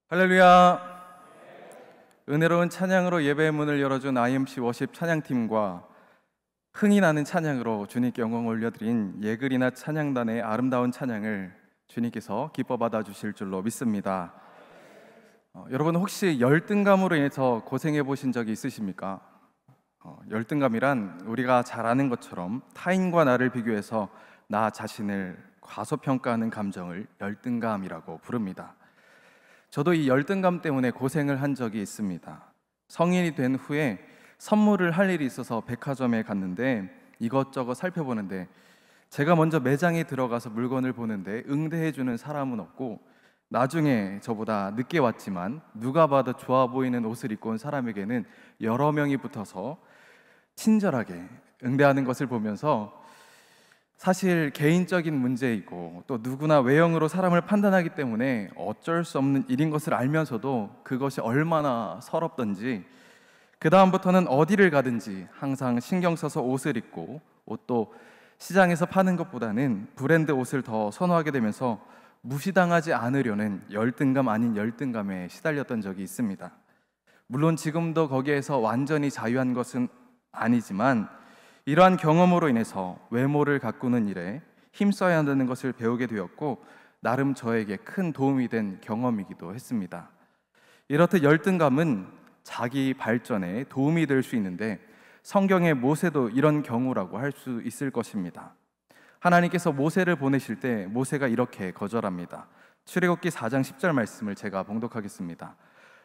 할렐루야. 은혜로운 찬양으로 예배의 문을 열어준 IMC 워십 찬양팀과 흥이 나는 찬양으로 주님께 영광 올려드린 예글이나 찬양단의 아름다운 찬양을 주님께서 기뻐 받아주실 줄로 믿습니다. 여러분 혹시 열등감으로 인해서 고생해 보신 적이 있으십니까? 열등감이란 우리가 잘 아는 것처럼 타인과 나를 비교해서 나 자신을 과소평가하는 감정을 열등감이라고 부릅니다. 저도 이 열등감 때문에 고생을 한 적이 있습니다. 성인이 된 후에 선물을 할 일이 있어서 백화점에 갔는데 이것저것 살펴보는데 제가 먼저 매장에 들어가서 물건을 보는데 응대해주는 사람은 없고, 나중에 저보다 늦게 왔지만 누가 봐도 좋아 보이는 옷을 입고 온 사람에게는 여러 명이 붙어서 친절하게 응대하는 것을 보면서 사실 개인적인 문제이고 또 누구나 외형으로 사람을 판단하기 때문에 어쩔 수 없는 일인 것을 알면서도 그것이 얼마나 서럽던지, 그 다음부터는 어디를 가든지 항상 신경 써서 옷을 입고, 옷도 시장에서 파는 것보다는 브랜드 옷을 더 선호하게 되면서 무시당하지 않으려는 열등감 아닌 열등감에 시달렸던 적이 있습니다. 물론 지금도 거기에서 완전히 자유한 것은 아니지만 이러한 경험으로 인해서 외모를 가꾸는 일에 힘써야 한다는 것을 배우게 되었고, 나름 저에게 큰 도움이 된 경험이기도 했습니다. 이렇듯 열등감은 자기 발전에 도움이 될 수 있는데 성경의 모세도 이런 경우라고 할 수 있을 것입니다. 하나님께서 모세를 보내실 때 모세가 이렇게 거절합니다. 출애굽기 4장 10절 말씀을 제가 봉독하겠습니다.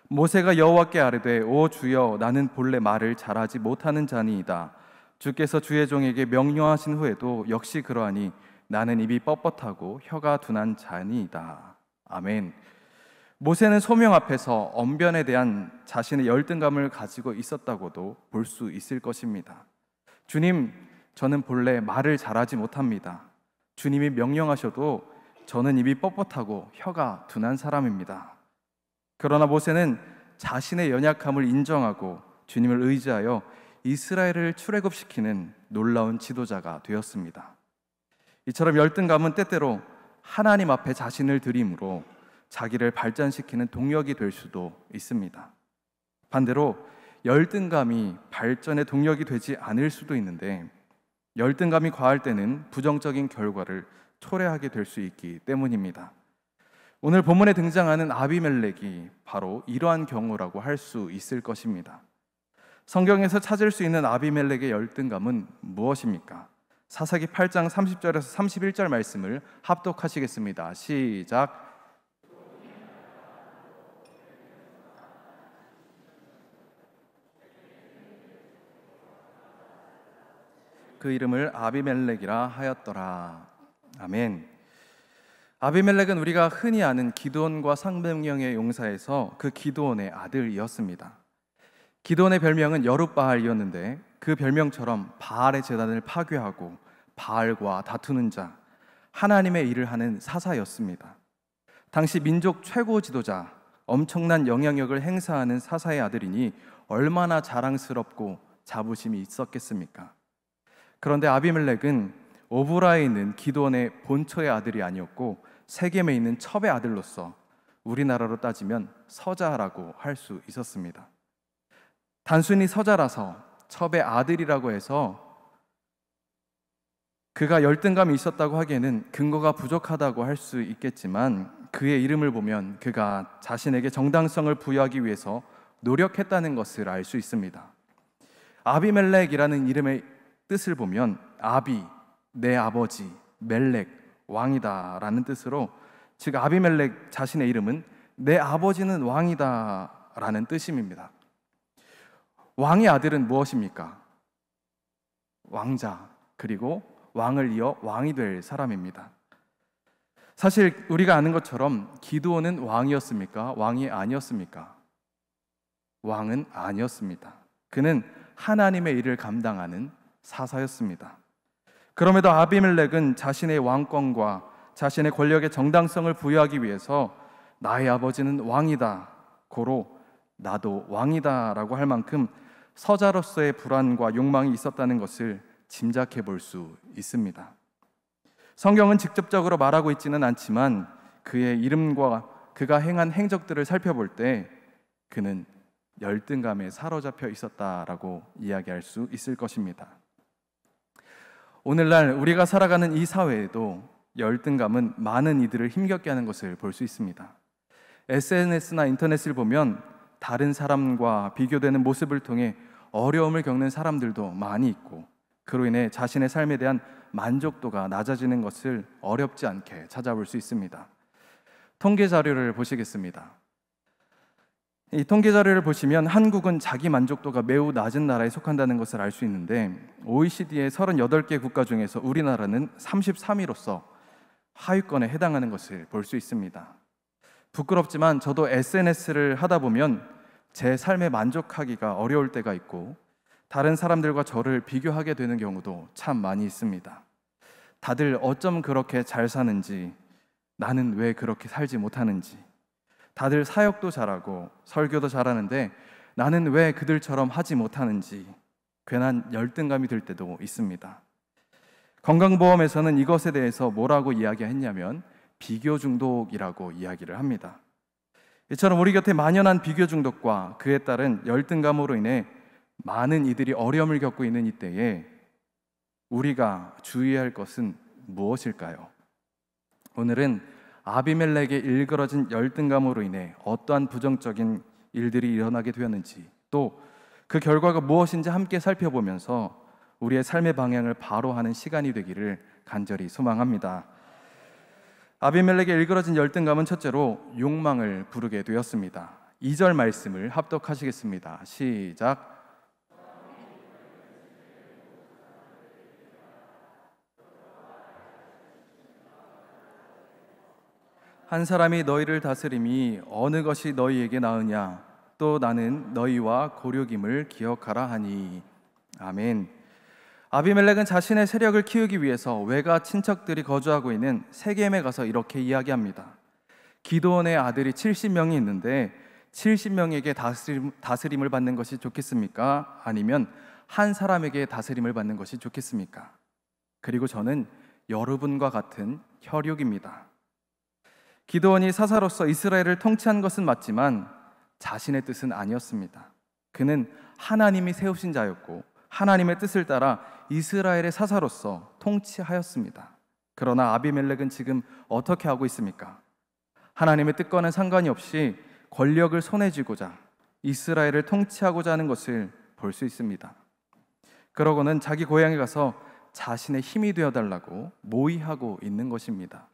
모세가 여호와께 아뢰되 오 주여, 나는 본래 말을 잘하지 못하는 자니이다. 주께서 주의 종에게 명령하신 후에도 역시 그러하니 나는 입이 뻣뻣하고 혀가 둔한 자니이다. 아멘. 모세는 소명 앞에서 언변에 대한 자신의 열등감을 가지고 있었다고도 볼 수 있을 것입니다. 주님, 저는 본래 말을 잘하지 못합니다. 주님이 명령하셔도 저는 입이 뻣뻣하고 혀가 둔한 사람입니다. 그러나 모세는 자신의 연약함을 인정하고 주님을 의지하여 이스라엘을 출애굽시키는 놀라운 지도자가 되었습니다. 이처럼 열등감은 때때로 하나님 앞에 자신을 드림으로 자기를 발전시키는 동력이 될 수도 있습니다. 반대로 열등감이 발전의 동력이 되지 않을 수도 있는데, 열등감이 과할 때는 부정적인 결과를 초래하게 될 수 있기 때문입니다. 오늘 본문에 등장하는 아비멜렉이 바로 이러한 경우라고 할 수 있을 것입니다. 성경에서 찾을 수 있는 아비멜렉의 열등감은 무엇입니까? 사사기 8장 30절에서 31절 말씀을 합독하시겠습니다. 시작. 그 이름을 아비멜렉이라 하였더라. 아멘. 아비멜렉은 우리가 흔히 아는 기드온과 상명령의 용사에서 그 기드온의 아들이었습니다. 기드온의 별명은 여룻바알이었는데 그 별명처럼 바알의 제단을 파괴하고 바알과 다투는 자, 하나님의 일을 하는 사사였습니다. 당시 민족 최고 지도자, 엄청난 영향력을 행사하는 사사의 아들이니 얼마나 자랑스럽고 자부심이 있었겠습니까? 그런데 아비멜렉은 오브라에 있는 기드온의 본처의 아들이 아니었고 세겜에 있는 첩의 아들로서 우리나라로 따지면 서자라고 할 수 있었습니다. 단순히 서자라서 첩의 아들이라고 해서 그가 열등감이 있었다고 하기에는 근거가 부족하다고 할 수 있겠지만, 그의 이름을 보면 그가 자신에게 정당성을 부여하기 위해서 노력했다는 것을 알 수 있습니다. 아비멜렉이라는 이름의 뜻을 보면 아비, 내 아버지, 멜렉, 왕이다 라는 뜻으로, 즉 아비멜렉 자신의 이름은 내 아버지는 왕이다 라는 뜻입니다. 왕의 아들은 무엇입니까? 왕자, 그리고 왕을 이어 왕이 될 사람입니다. 사실 우리가 아는 것처럼 기드온은 왕이었습니까? 왕이 아니었습니까? 왕은 아니었습니다. 그는 하나님의 일을 감당하는 사사였습니다. 그럼에도 아비멜렉은 자신의 왕권과 자신의 권력의 정당성을 부여하기 위해서 나의 아버지는 왕이다, 고로 나도 왕이다 라고 할 만큼 서자로서의 불안과 욕망이 있었다는 것을 짐작해 볼 수 있습니다. 성경은 직접적으로 말하고 있지는 않지만 그의 이름과 그가 행한 행적들을 살펴볼 때 그는 열등감에 사로잡혀 있었다라고 이야기할 수 있을 것입니다. 오늘날 우리가 살아가는 이 사회에도 열등감은 많은 이들을 힘겹게 하는 것을 볼 수 있습니다. SNS나 인터넷을 보면 다른 사람과 비교되는 모습을 통해 어려움을 겪는 사람들도 많이 있고, 그로 인해 자신의 삶에 대한 만족도가 낮아지는 것을 어렵지 않게 찾아볼 수 있습니다. 통계 자료를 보시겠습니다. 이 통계 자료를 보시면 한국은 자기 만족도가 매우 낮은 나라에 속한다는 것을 알 수 있는데, OECD의 38개 국가 중에서 우리나라는 33위로서 하위권에 해당하는 것을 볼 수 있습니다. 부끄럽지만 저도 SNS를 하다 보면 제 삶에 만족하기가 어려울 때가 있고, 다른 사람들과 저를 비교하게 되는 경우도 참 많이 있습니다. 다들 어쩜 그렇게 잘 사는지, 나는 왜 그렇게 살지 못하는지, 다들 사역도 잘하고 설교도 잘하는데 나는 왜 그들처럼 하지 못하는지 괜한 열등감이 들 때도 있습니다. 건강보험에서는 이것에 대해서 뭐라고 이야기했냐면 비교 중독이라고 이야기를 합니다. 이처럼 우리 곁에 만연한 비교 중독과 그에 따른 열등감으로 인해 많은 이들이 어려움을 겪고 있는 이때에 우리가 주의해야 할 것은 무엇일까요? 오늘은 아비멜렉의 일그러진 열등감으로 인해 어떠한 부정적인 일들이 일어나게 되었는지, 또 그 결과가 무엇인지 함께 살펴보면서 우리의 삶의 방향을 바로 하는 시간이 되기를 간절히 소망합니다. 아비멜렉의 일그러진 열등감은 첫째로 욕망을 부르게 되었습니다. 2절 말씀을 합독하시겠습니다. 시작. 한 사람이 너희를 다스림이 어느 것이 너희에게 나으냐? 또 나는 너희와 고륙임을 기억하라 하니. 아멘. 아비멜렉은 자신의 세력을 키우기 위해서 외가 친척들이 거주하고 있는 세겜에 가서 이렇게 이야기합니다. 기드온의 아들이 70명이 있는데 70명에게 다스림을 받는 것이 좋겠습니까? 아니면 한 사람에게 다스림을 받는 것이 좋겠습니까? 그리고 저는 여러분과 같은 혈육입니다. 기드온이 사사로서 이스라엘을 통치한 것은 맞지만 자신의 뜻은 아니었습니다. 그는 하나님이 세우신 자였고 하나님의 뜻을 따라 이스라엘의 사사로서 통치하였습니다. 그러나 아비멜렉은 지금 어떻게 하고 있습니까? 하나님의 뜻과는 상관이 없이 권력을 손에 쥐고자 이스라엘을 통치하고자 하는 것을 볼 수 있습니다. 그러고는 자기 고향에 가서 자신의 힘이 되어달라고 모의하고 있는 것입니다.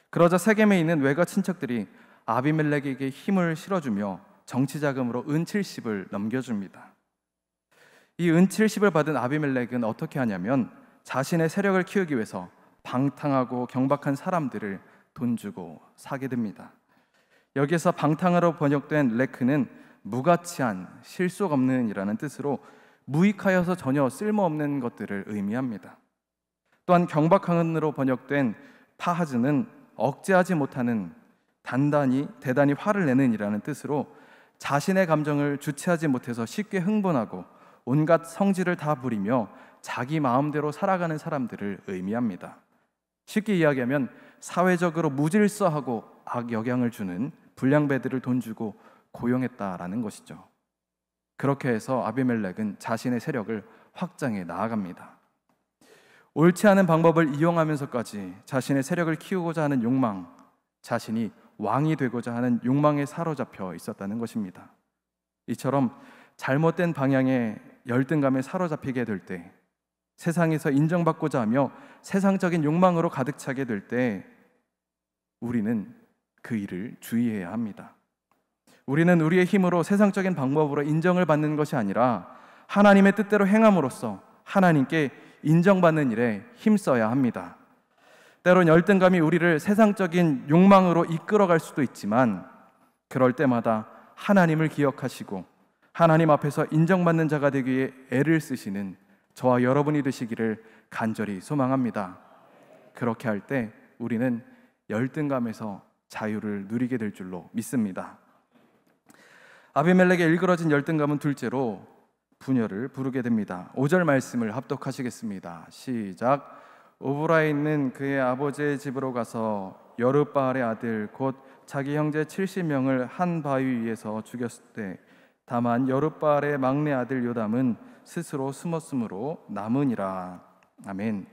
그러자 세겜에 있는 외가 친척들이 아비멜렉에게 힘을 실어주며 정치자금으로 은 70을 넘겨줍니다. 이 은 70을 받은 아비멜렉은 어떻게 하냐면 자신의 세력을 키우기 위해서 방탕하고 경박한 사람들을 돈 주고 사게 됩니다. 여기에서 방탕으로 번역된 레크는 무가치한, 실속 없는 이라는 뜻으로 무익하여서 전혀 쓸모없는 것들을 의미합니다. 또한 경박한으로 번역된 파하즈는 억제하지 못하는, 대단히 화를 내는 이라는 뜻으로 자신의 감정을 주체하지 못해서 쉽게 흥분하고 온갖 성질을 다 부리며 자기 마음대로 살아가는 사람들을 의미합니다. 쉽게 이야기하면 사회적으로 무질서하고 악영향을 주는 불량배들을 돈 주고 고용했다라는 것이죠. 그렇게 해서 아비멜렉은 자신의 세력을 확장해 나아갑니다. 옳지 않은 방법을 이용하면서까지 자신의 세력을 키우고자 하는 욕망, 자신이 왕이 되고자 하는 욕망에 사로잡혀 있었다는 것입니다. 이처럼 잘못된 방향의 열등감에 사로잡히게 될 때, 세상에서 인정받고자 하며 세상적인 욕망으로 가득 차게 될 때 우리는 그 일을 주의해야 합니다. 우리는 우리의 힘으로 세상적인 방법으로 인정을 받는 것이 아니라 하나님의 뜻대로 행함으로써 하나님께 인정받는 일에 힘써야 합니다. 때론 열등감이 우리를 세상적인 욕망으로 이끌어갈 수도 있지만 그럴 때마다 하나님을 기억하시고 하나님 앞에서 인정받는 자가 되기 위해 애를 쓰시는 저와 여러분이 되시기를 간절히 소망합니다. 그렇게 할 때 우리는 열등감에서 자유를 누리게 될 줄로 믿습니다. 아비멜렉의 일그러진 열등감은 둘째로 분열을 부르게 됩니다. 5절 말씀을 합독하시겠습니다. 시작. 오브라에 있는 그의 아버지의 집으로 가서 여르바알의 아들 곧 자기 형제 70명을 한 바위 위에서 죽였을 때 다만 여룻바알의 막내 아들 요담은 스스로 숨었으므로 남으니라. 아멘.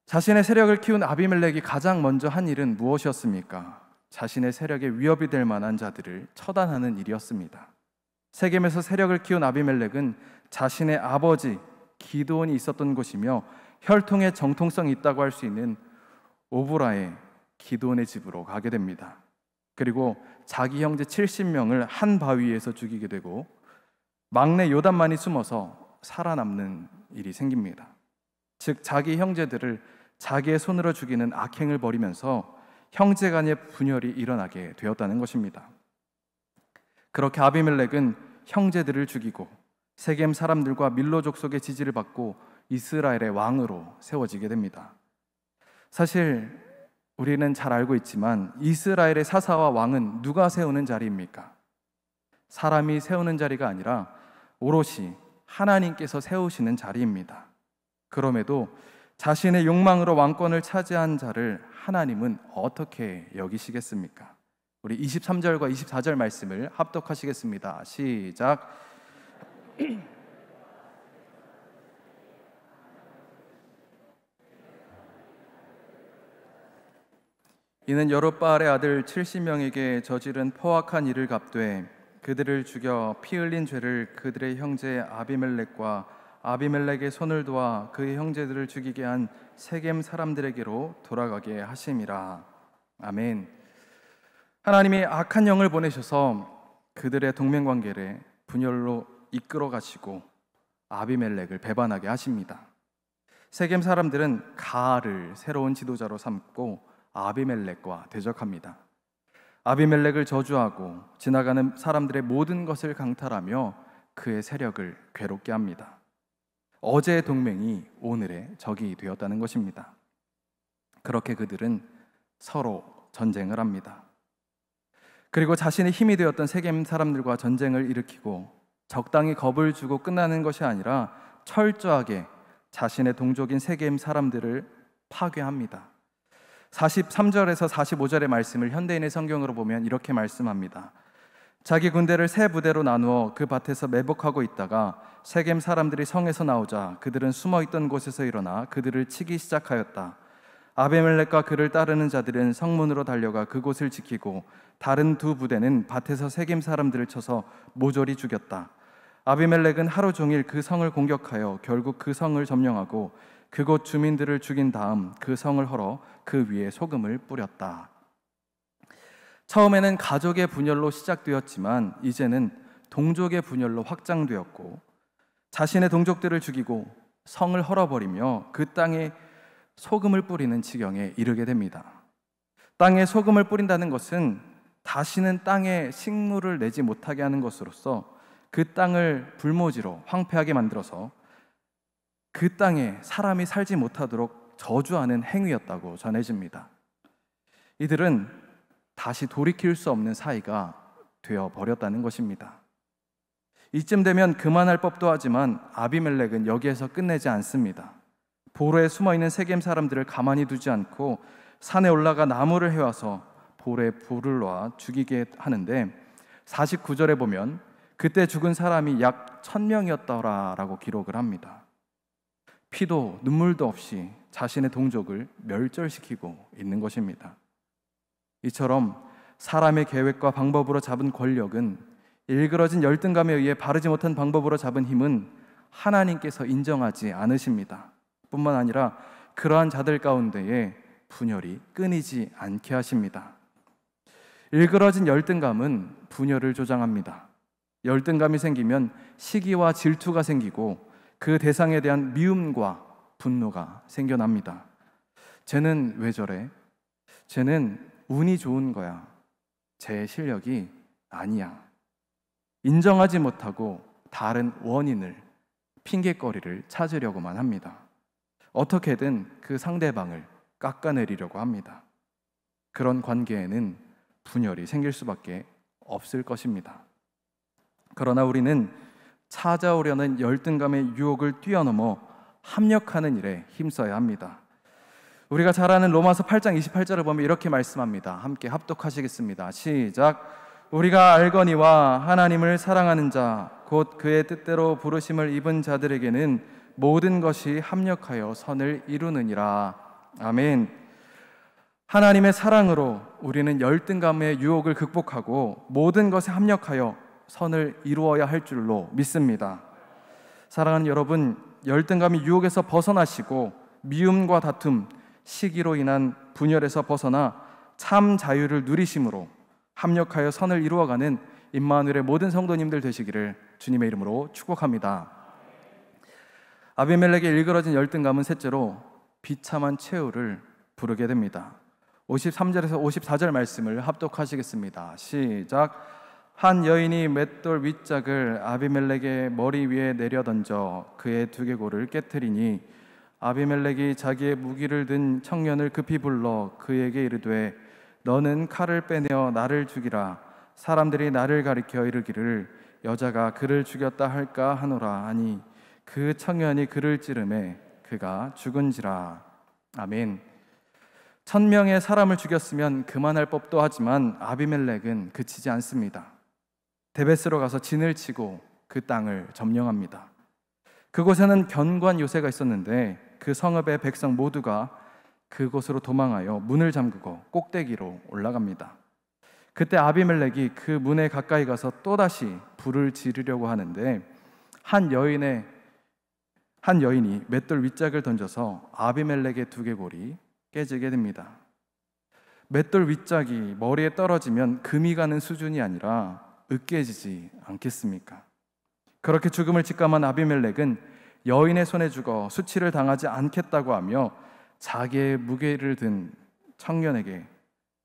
자신의 세력을 키운 아비멜렉이 가장 먼저 한 일은 무엇이었습니까? 자신의 세력에 위협이 될 만한 자들을 처단하는 일이었습니다. 세겜에서 세력을 키운 아비멜렉은 자신의 아버지 기드온이 있었던 곳이며 혈통의 정통성이 있다고 할 수 있는 오브라의 기드온의 집으로 가게 됩니다. 그리고 자기 형제 70명을 한 바위에서 죽이게 되고 막내 요담만이 숨어서 살아남는 일이 생깁니다. 즉 자기 형제들을 자기의 손으로 죽이는 악행을 벌이면서 형제 간의 분열이 일어나게 되었다는 것입니다. 그렇게 아비멜렉은 형제들을 죽이고 세겜 사람들과 밀로 족속의 지지를 받고 이스라엘의 왕으로 세워지게 됩니다. 사실 우리는 잘 알고 있지만 이스라엘의 사사와 왕은 누가 세우는 자리입니까? 사람이 세우는 자리가 아니라 오롯이 하나님께서 세우시는 자리입니다. 그럼에도 자신의 욕망으로 왕권을 차지한 자를 하나님은 어떻게 여기시겠습니까? 우리 23절과 24절 말씀을 합독하시겠습니다. 시작. 이는 여룻바알의 아들 70명에게 저지른 포악한 일을 갚되 그들을 죽여 피 흘린 죄를 그들의 형제 아비멜렉과 아비멜렉의 손을 도와 그의 형제들을 죽이게 한 세겜 사람들에게로 돌아가게 하심이라. 아멘. 하나님이 악한 영을 보내셔서 그들의 동맹관계를 분열로 이끌어 가시고 아비멜렉을 배반하게 하십니다. 세겜 사람들은 가알을 새로운 지도자로 삼고 아비멜렉과 대적합니다. 아비멜렉을 저주하고 지나가는 사람들의 모든 것을 강탈하며 그의 세력을 괴롭게 합니다. 어제의 동맹이 오늘의 적이 되었다는 것입니다. 그렇게 그들은 서로 전쟁을 합니다. 그리고 자신의 힘이 되었던 세겜 사람들과 전쟁을 일으키고 적당히 겁을 주고 끝나는 것이 아니라 철저하게 자신의 동족인 세겜 사람들을 파괴합니다. 43절에서 45절의 말씀을 현대인의 성경으로 보면 이렇게 말씀합니다. 자기 군대를 세 부대로 나누어 그 밭에서 매복하고 있다가 세겜 사람들이 성에서 나오자 그들은 숨어있던 곳에서 일어나 그들을 치기 시작하였다. 아비멜렉과 그를 따르는 자들은 성문으로 달려가 그곳을 지키고 다른 두 부대는 밭에서 세겜 사람들을 쳐서 모조리 죽였다. 아비멜렉은 하루 종일 그 성을 공격하여 결국 그 성을 점령하고 그곳 주민들을 죽인 다음 그 성을 헐어 그 위에 소금을 뿌렸다. 처음에는 가족의 분열로 시작되었지만 이제는 동족의 분열로 확장되었고 자신의 동족들을 죽이고 성을 헐어버리며 그 땅에 소금을 뿌리는 지경에 이르게 됩니다. 땅에 소금을 뿌린다는 것은 다시는 땅에 식물을 내지 못하게 하는 것으로서 그 땅을 불모지로 황폐하게 만들어서 그 땅에 사람이 살지 못하도록 저주하는 행위였다고 전해집니다. 이들은 다시 돌이킬 수 없는 사이가 되어버렸다는 것입니다. 이쯤 되면 그만할 법도 하지만 아비멜렉은 여기에서 끝내지 않습니다. 보로에 숨어있는 세겜 사람들을 가만히 두지 않고 산에 올라가 나무를 해와서 볼에 불을 놔 죽이게 하는데 49절에 보면 그때 죽은 사람이 약 1000명이었더라라고 기록을 합니다. 피도 눈물도 없이 자신의 동족을 멸절시키고 있는 것입니다. 이처럼 사람의 계획과 방법으로 잡은 권력은 일그러진 열등감에 의해 바르지 못한 방법으로 잡은 힘은 하나님께서 인정하지 않으십니다. 뿐만 아니라 그러한 자들 가운데에 분열이 끊이지 않게 하십니다. 일그러진 열등감은 분열을 조장합니다. 열등감이 생기면 시기와 질투가 생기고 그 대상에 대한 미움과 분노가 생겨납니다. 쟤는 왜 저래? 쟤는 운이 좋은 거야. 제 실력이 아니야. 인정하지 못하고 다른 원인을, 핑계거리를 찾으려고만 합니다. 어떻게든 그 상대방을 깎아내리려고 합니다. 그런 관계에는 분열이 생길 수밖에 없을 것입니다. 그러나 우리는 찾아오려는 열등감의 유혹을 뛰어넘어 합력하는 일에 힘써야 합니다. 우리가 잘 아는 로마서 8장 28절을 보면 이렇게 말씀합니다. 함께 합독하시겠습니다. 시작. 우리가 알거니와 하나님을 사랑하는 자 곧 그의 뜻대로 부르심을 입은 자들에게는 모든 것이 합력하여 선을 이루느니라. 아멘. 하나님의 사랑으로 우리는 열등감의 유혹을 극복하고 모든 것에 합력하여 선을 이루어야 할 줄로 믿습니다. 사랑하는 여러분, 열등감의 유혹에서 벗어나시고 미움과 다툼, 시기로 인한 분열에서 벗어나 참 자유를 누리심으로 합력하여 선을 이루어가는 임마누엘의 모든 성도님들 되시기를 주님의 이름으로 축복합니다. 아비멜렉의 일그러진 열등감은 셋째로 비참한 최후를 부르게 됩니다. 53절에서 54절 말씀을 합독하시겠습니다. 시작. 한 여인이 맷돌 윗짝을 아비멜렉의 머리 위에 내려던져 그의 두개골을 깨트리니 아비멜렉이 자기의 무기를 든 청년을 급히 불러 그에게 이르되 너는 칼을 빼내어 나를 죽이라. 사람들이 나를 가리켜 이르기를 여자가 그를 죽였다 할까 하노라 하니 그 청년이 그를 찌르매 그가 죽은지라. 아멘. 1000명의 사람을 죽였으면 그만할 법도 하지만 아비멜렉은 그치지 않습니다. 데베스로 가서 진을 치고 그 땅을 점령합니다. 그곳에는 견고한 요새가 있었는데 그 성읍의 백성 모두가 그곳으로 도망하여 문을 잠그고 꼭대기로 올라갑니다. 그때 아비멜렉이 그 문에 가까이 가서 또다시 불을 지르려고 하는데 한 여인이 맷돌 윗짝을 던져서 아비멜렉의 두개골이 깨지게 됩니다. 맷돌 윗짝이 머리에 떨어지면 금이 가는 수준이 아니라 으깨지지 않겠습니까? 그렇게 죽음을 직감한 아비멜렉은 여인의 손에 죽어 수치를 당하지 않겠다고 하며 자기의 무게를 든 청년에게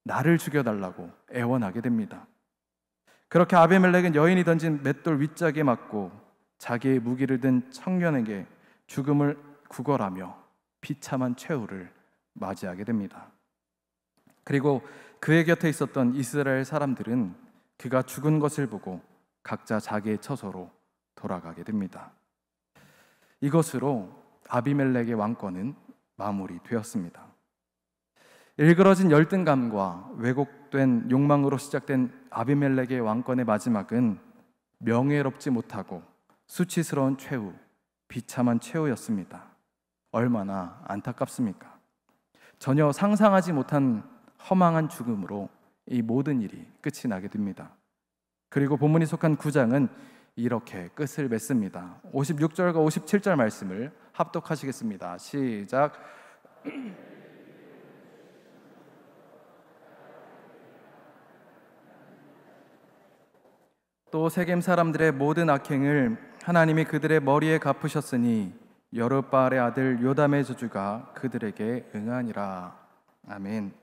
나를 죽여달라고 애원하게 됩니다. 그렇게 아비멜렉은 여인이 던진 맷돌 윗짝에 맞고 자기의 무기를 든 청년에게 죽음을 구걸하며 비참한 최후를 맞이하게 됩니다. 그리고 그의 곁에 있었던 이스라엘 사람들은 그가 죽은 것을 보고 각자 자기의 처소로 돌아가게 됩니다. 이것으로 아비멜렉의 왕권은 마무리되었습니다. 일그러진 열등감과 왜곡된 욕망으로 시작된 아비멜렉의 왕권의 마지막은 명예롭지 못하고 수치스러운 최후, 비참한 최후였습니다. 얼마나 안타깝습니까? 전혀 상상하지 못한 허망한 죽음으로 이 모든 일이 끝이 나게 됩니다. 그리고 본문이 속한 9장은 이렇게 끝을 맺습니다. 56절과 57절 말씀을 합독하시겠습니다. 시작. 또 세겜 사람들의 모든 악행을 하나님이 그들의 머리에 갚으셨으니 여룹바알의 아들 요담의 저주가 그들에게 응하니라. 아멘.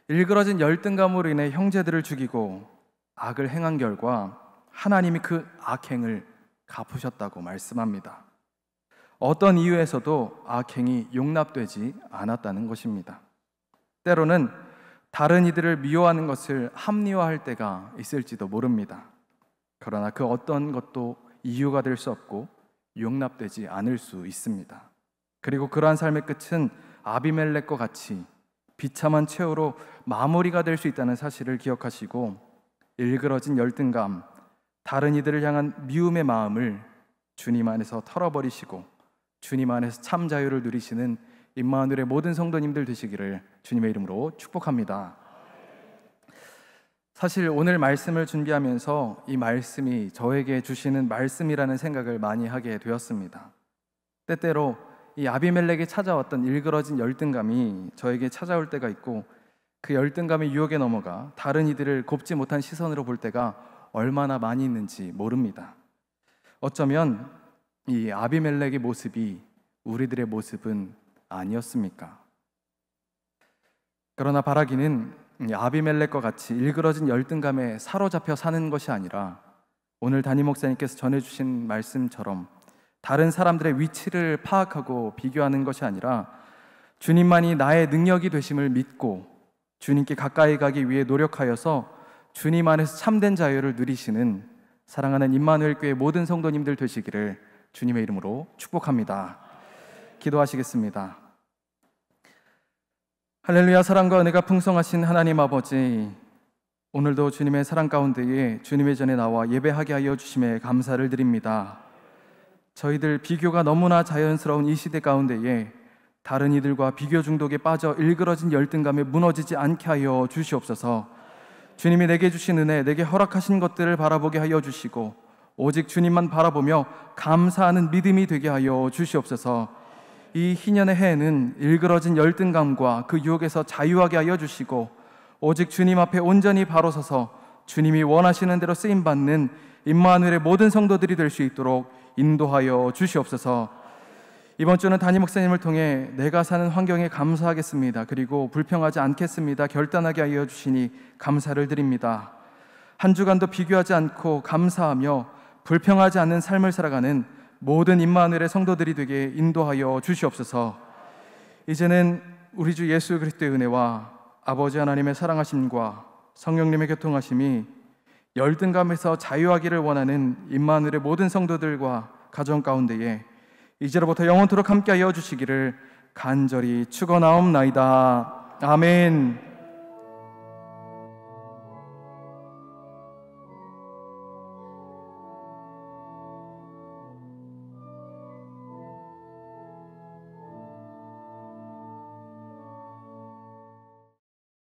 일그러진 열등감으로 인해 형제들을 죽이고 악을 행한 결과 하나님이 그 악행을 갚으셨다고 말씀합니다. 어떤 이유에서도 악행이 용납되지 않았다는 것입니다. 때로는 다른 이들을 미워하는 것을 합리화할 때가 있을지도 모릅니다. 그러나 그 어떤 것도 이유가 될 수 없고 용납되지 않을 수 있습니다. 그리고 그러한 삶의 끝은 아비멜렉과 같이 비참한 최후로 마무리가 될 수 있다는 사실을 기억하시고 일그러진 열등감, 다른 이들을 향한 미움의 마음을 주님 안에서 털어버리시고 주님 안에서 참 자유를 누리시는 임마누엘의 모든 성도님들 되시기를 주님의 이름으로 축복합니다. 사실 오늘 말씀을 준비하면서 이 말씀이 저에게 주시는 말씀이라는 생각을 많이 하게 되었습니다. 때때로 이 아비멜렉이 찾아왔던 일그러진 열등감이 저에게 찾아올 때가 있고 그 열등감의 유혹에 넘어가 다른 이들을 곱지 못한 시선으로 볼 때가 얼마나 많이 있는지 모릅니다. 어쩌면 이 아비멜렉의 모습이 우리들의 모습은 아니었습니까? 그러나 바라기는 아비멜렉과 같이 일그러진 열등감에 사로잡혀 사는 것이 아니라 오늘 담임 목사님께서 전해주신 말씀처럼 다른 사람들의 위치를 파악하고 비교하는 것이 아니라 주님만이 나의 능력이 되심을 믿고 주님께 가까이 가기 위해 노력하여서 주님 안에서 참된 자유를 누리시는 사랑하는 임마누엘 교회 모든 성도님들 되시기를 주님의 이름으로 축복합니다. 기도하시겠습니다. 할렐루야. 사랑과 은혜가 풍성하신 하나님 아버지, 오늘도 주님의 사랑 가운데에 주님의 전에 나와 예배하게 하여 주심에 감사를 드립니다. 저희들 비교가 너무나 자연스러운 이 시대 가운데에 다른 이들과 비교 중독에 빠져 일그러진 열등감에 무너지지 않게 하여 주시옵소서. 주님이 내게 주신 은혜, 내게 허락하신 것들을 바라보게 하여 주시고 오직 주님만 바라보며 감사하는 믿음이 되게 하여 주시옵소서. 이 희년의 해에는 일그러진 열등감과 그 유혹에서 자유하게 하여 주시고 오직 주님 앞에 온전히 바로 서서 주님이 원하시는 대로 쓰임받는 임마누엘의 모든 성도들이 될 수 있도록 인도하여 주시옵소서. 이번 주는 담임 목사님을 통해 내가 사는 환경에 감사하겠습니다, 그리고 불평하지 않겠습니다 결단하게 하여 주시니 감사를 드립니다. 한 주간도 비교하지 않고 감사하며 불평하지 않는 삶을 살아가는 모든 임마누엘의 성도들이 되게 인도하여 주시옵소서. 이제는 우리 주 예수 그리스도의 은혜와 아버지 하나님의 사랑하심과 성령님의 교통하심이 열등감에서 자유하기를 원하는 임마누엘의 모든 성도들과 가정 가운데에 이제로부터 영원토록 함께하여 주시기를 간절히 축원하옵나이다. 아멘.